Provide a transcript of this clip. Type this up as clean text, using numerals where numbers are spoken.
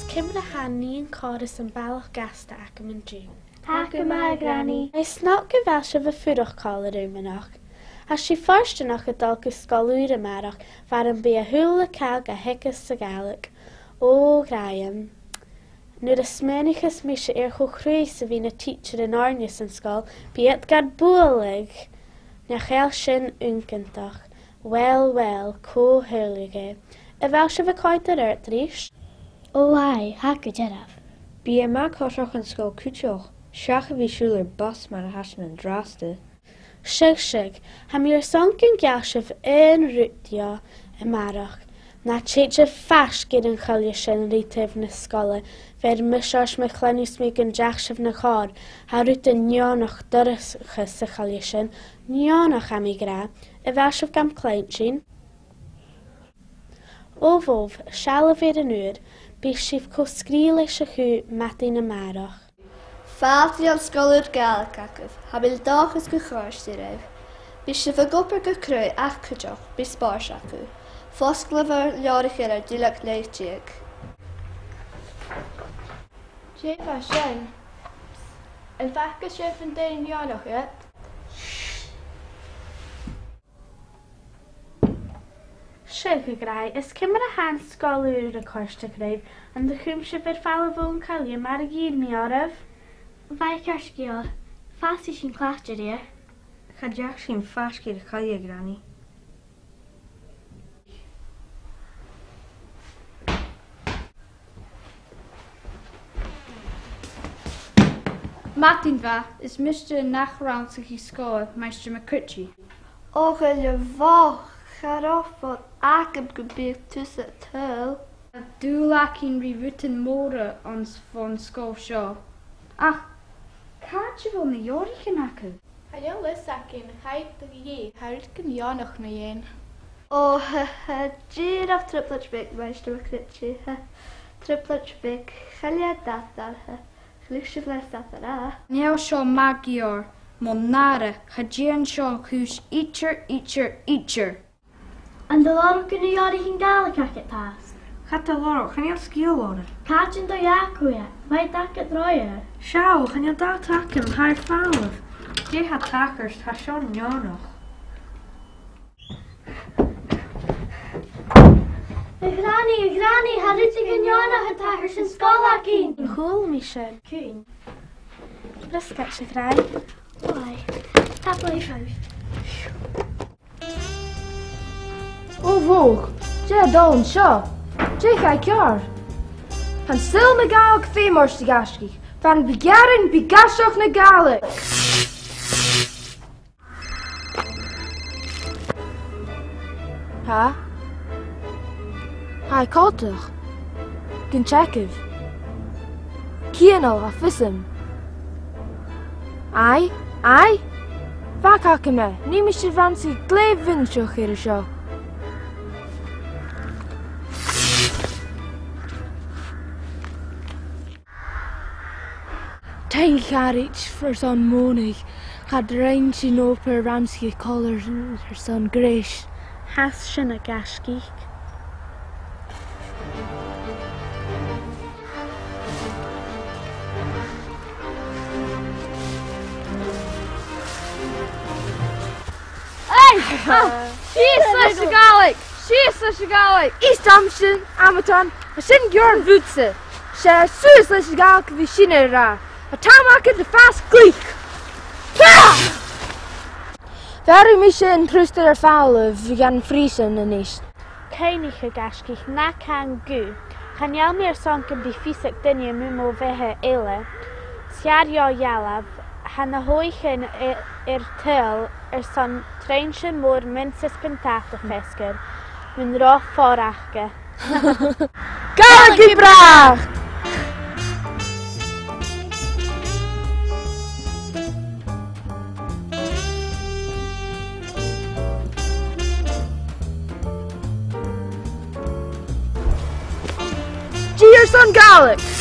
cymra hanni'n chorus yn balach gasta ac yn mynd jyn. Ac yma, Granny. Mae snot gyfel sy'n fy ffwrwch col yr ymynach. As si fforst yn o'ch y dol gysgolwyr ymarach, far yn bu a hwyl y cael ga hegys y gaelig. O, Graham. Nŵr ysmynnych ysmysio i'r chwchrwy sy'n fi'n y teacher yn ornius yn sgol, bu Edgar bwlig. Na chael sy'n yngyntach. Wel, co hylig e. Y fel sy'n fy coed yr erdrys? O ai, hag y geraf. Bí má cóiseach an scóil cúteoch, seach a bhí siúlar bos mar a hasan an drásta. Sig, ha mi'r sonkin galsif yn rwtio y marach. Na teitio ffas gyda'n chylio sy'n rítef na sgola, fer mysios me chlynus mi gyn jachsif na chor, ha rwt yn nionach dyrys chys y chylio sy'n, nionach am I gra, y felsif gam cleinsin. O fof, sial y fer yn ŵr, bys sif cwsgril eisiau chw matyn y marach. Fáiltí an scoilúr gael cacah, ha bil dáchas go chóir sí raibh. Bhí si bh gopur go crú ach chuideach, bí spáis acu. Fosclafar leorach ar dúlach leittíag. Jefa sin. Yn faca sef yn dyn ionach e? Sig y grau, ys cymra han sgolwyr y cwrs y greif, yn ddechrym sef yr ffal y fwn cael mar y gyr mi oraf. Vai casgio. Fácil sin cláiste dé. Chaideach sin fasci a chaile, Granny. Martin va is Mr. Nachransach I scoil, Meister McCritchie. Och le bhách charafod acab go bíag tusa tuil. Dúlacín rivutin móra ans von scoil seo. Ach, cáte bhfuil na Iorichan acu. Hail lys ac yn haid dy gi, haid gyn ionach na yen. O, giraf triplet big, Meister McCritchie. Triplet big, chalia datar. Glwysio fles datar a. Neu seo magior, monara, chadjian seo chus eacher. Yn dy lor gyn i ori hi'n gael y cacet tas. Chata loro, chanel sgil loro. Cajyn do iacu e, mae dacet roi e. Siaw, chanel da tacyn, hair ffalaf. Di ha tacers, ha sion nionach. Y granny, harid i gyn ionach y tachers yn sgol ac un. Yn hwyl mi sy'n. Cyn. Brysgat sy'n grau. Oi, tablo I ffawr. O fwg, je dol yn sio. Je chai ciar. Pan sil na gael gfi mors di gasgi. Fan bigarin bigasioch na gaelig. Ha? Hai coltach. Gyn chekiv. Kienol a fissem. Ai? Fac ac yma, ni mi sy'n fansi glef fynsioch i'r sio. Ta'n charich for son monig, chad rein sy'n oper ramsgi color her son greish. Has sy'n y gasgich. Sies leis y gaelig! Is damsyn, amaton, a sy'n gjorn vwtse. Se sus leis y gaelig fi sy'n yr ra. A tam ac yn dy ffas glich. Fer mi sy'n trwster ar ffawle fi gan ffrisen yn eist. Ceinig y gasgich na can gw. Chanial mi'r sonc yn di ffisig dyni mwmo fehe eile. Siario ialaf, han y hwych yn i'r tyl son trein sy'n môr mynd sysbyntat y ffesgyr. Mynd ro ffor achge. Gaelig I brach! Dear son Gaelic!